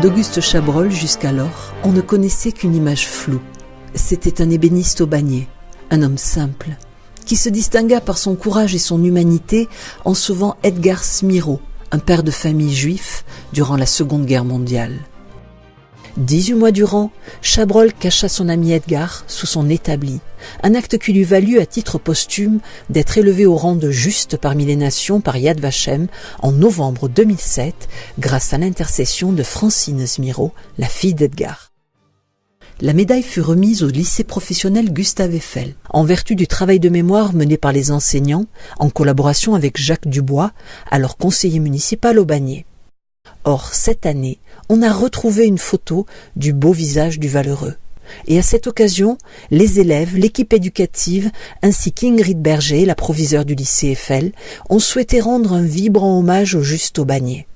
D'Auguste Chabrol, jusqu'alors, on ne connaissait qu'une image floue. C'était un ébéniste au Bannier, un homme simple, qui se distingua par son courage et son humanité en sauvant Edgar Smiro, un père de famille juif, durant la Seconde Guerre mondiale. 18 mois durant, Chabrol cacha son ami Edgar sous son établi, un acte qui lui valut à titre posthume d'être élevé au rang de juste parmi les nations par Yad Vashem en novembre 2007 grâce à l'intercession de Francine Smiro, la fille d'Edgar. La médaille fut remise au lycée professionnel Gustave Eiffel, en vertu du travail de mémoire mené par les enseignants, en collaboration avec Jacques Dubois, alors conseiller municipal au Bannier. Or, cette année, on a retrouvé une photo du beau visage du valeureux. Et à cette occasion, les élèves, l'équipe éducative, ainsi qu'Ingrid Berger, la proviseure du lycée Eiffel, ont souhaité rendre un vibrant hommage au juste au Bannier.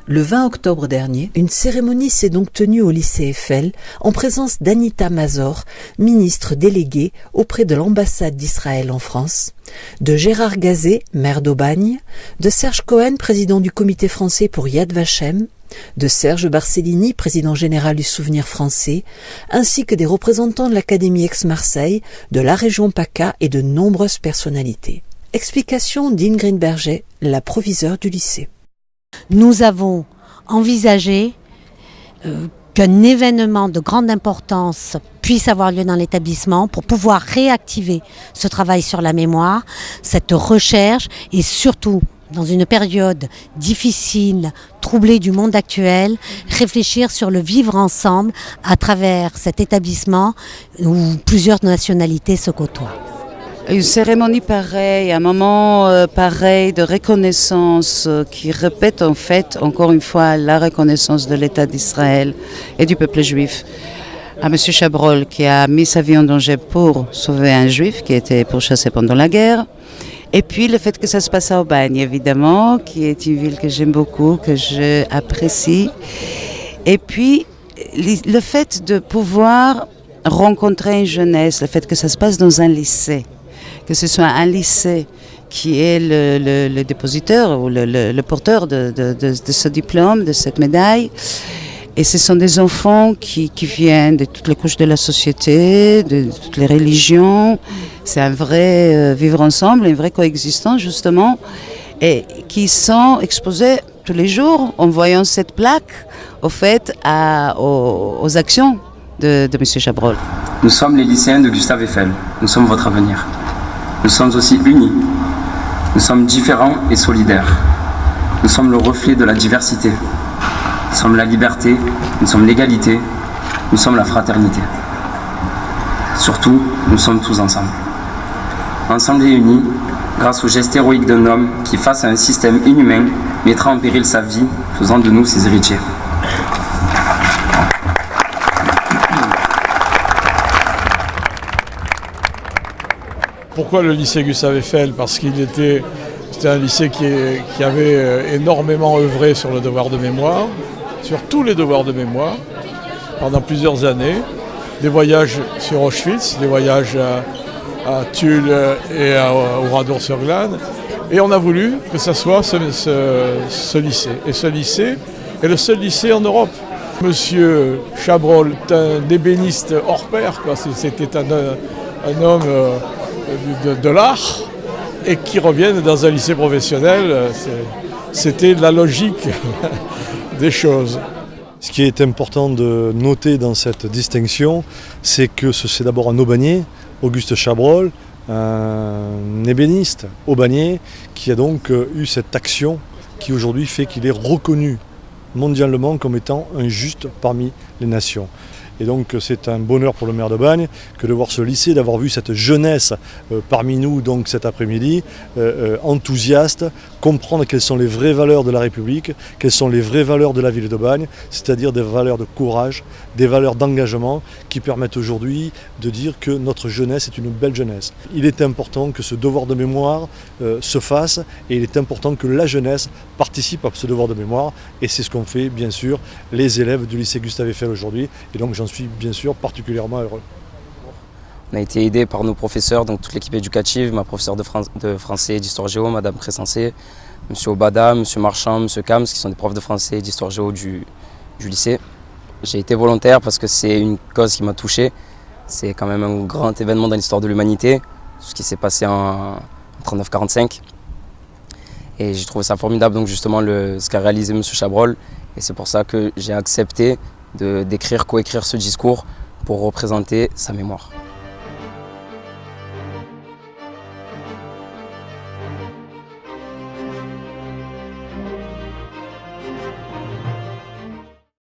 Le 20 octobre dernier, une cérémonie s'est donc tenue au lycée Eiffel en présence d'Anita Mazor, ministre déléguée auprès de l'ambassade d'Israël en France, de Gérard Gazet, maire d'Aubagne, de Serge Cohen, président du comité français pour Yad Vashem, de Serge Barcellini, président général du Souvenir français, ainsi que des représentants de l'Académie Aix-Marseille, de la région PACA et de nombreuses personnalités. Explication d'Ingrid Berger, la proviseure du lycée. Nous avons envisagé qu'un événement de grande importance puisse avoir lieu dans l'établissement pour pouvoir réactiver ce travail sur la mémoire, cette recherche et surtout, dans une période difficile, troublée du monde actuel, réfléchir sur le vivre ensemble à travers cet établissement où plusieurs nationalités se côtoient. Une cérémonie pareille, un moment pareil de reconnaissance qui répète en fait encore une fois la reconnaissance de l'État d'Israël et du peuple juif à M. Chabrol qui a mis sa vie en danger pour sauver un juif qui était pourchassé pendant la guerre. Et puis le fait que ça se passe à Aubagne évidemment, qui est une ville que j'aime beaucoup, que j'apprécie. Et puis le fait de pouvoir rencontrer une jeunesse, le fait que ça se passe dans un lycée. Que ce soit un lycée qui est le dépositeur ou le porteur de ce diplôme, de cette médaille. Et ce sont des enfants qui viennent de toutes les couches de la société, de toutes les religions. C'est un vrai vivre ensemble, une vraie coexistence justement, et qui sont exposés tous les jours en voyant cette plaque au fait aux actions de M. Chabrol. Nous sommes les lycéens de Gustave Eiffel. Nous sommes votre avenir. Nous sommes aussi unis. Nous sommes différents et solidaires. Nous sommes le reflet de la diversité. Nous sommes la liberté, nous sommes l'égalité, nous sommes la fraternité. Surtout, nous sommes tous ensemble. Ensemble et unis, grâce au geste héroïque d'un homme qui, face à un système inhumain, mettra en péril sa vie, faisant de nous ses héritiers. Pourquoi le lycée Gustave Eiffel ? Parce c'était un lycée qui avait énormément œuvré sur le devoir de mémoire, sur tous les devoirs de mémoire, pendant plusieurs années. Des voyages sur Auschwitz, des voyages à Tulle et à Oradour-sur-Glane. Et on a voulu que ça soit ce lycée. Et ce lycée est le seul lycée en Europe. Monsieur Chabrol est un ébéniste hors pair, quoi. C'était un homme de l'art, et qui reviennent dans un lycée professionnel, c'était la logique des choses. Ce qui est important de noter dans cette distinction, c'est que c'est d'abord un Aubagnais, Auguste Chabrol, un ébéniste aubagnais, qui a donc eu cette action qui aujourd'hui fait qu'il est reconnu mondialement comme étant un juste parmi les nations. Et donc c'est un bonheur pour le maire d'Aubagne que de voir ce lycée, d'avoir vu cette jeunesse parmi nous donc cet après-midi, enthousiaste, comprendre quelles sont les vraies valeurs de la République, quelles sont les vraies valeurs de la ville d'Aubagne, c'est-à-dire des valeurs de courage, des valeurs d'engagement qui permettent aujourd'hui de dire que notre jeunesse est une belle jeunesse. Il est important que ce devoir de mémoire se fasse et il est important que la jeunesse participe à ce devoir de mémoire et c'est ce qu'ont fait bien sûr les élèves du lycée Gustave Eiffel aujourd'hui et donc j'en suis bien sûr particulièrement heureux. On a été aidé par nos professeurs, donc toute l'équipe éducative, ma professeure de français et d'histoire géo, Madame Cressensé, M. Obada, M. Marchand, M. Kams, qui sont des profs de français et d'histoire géo du lycée. J'ai été volontaire parce que c'est une cause qui m'a touché. C'est quand même un grand événement dans l'histoire de l'humanité, ce qui s'est passé en 39-45. Et j'ai trouvé ça formidable, donc justement, ce qu'a réalisé M. Chabrol. Et c'est pour ça que j'ai accepté coécrire ce discours pour représenter sa mémoire.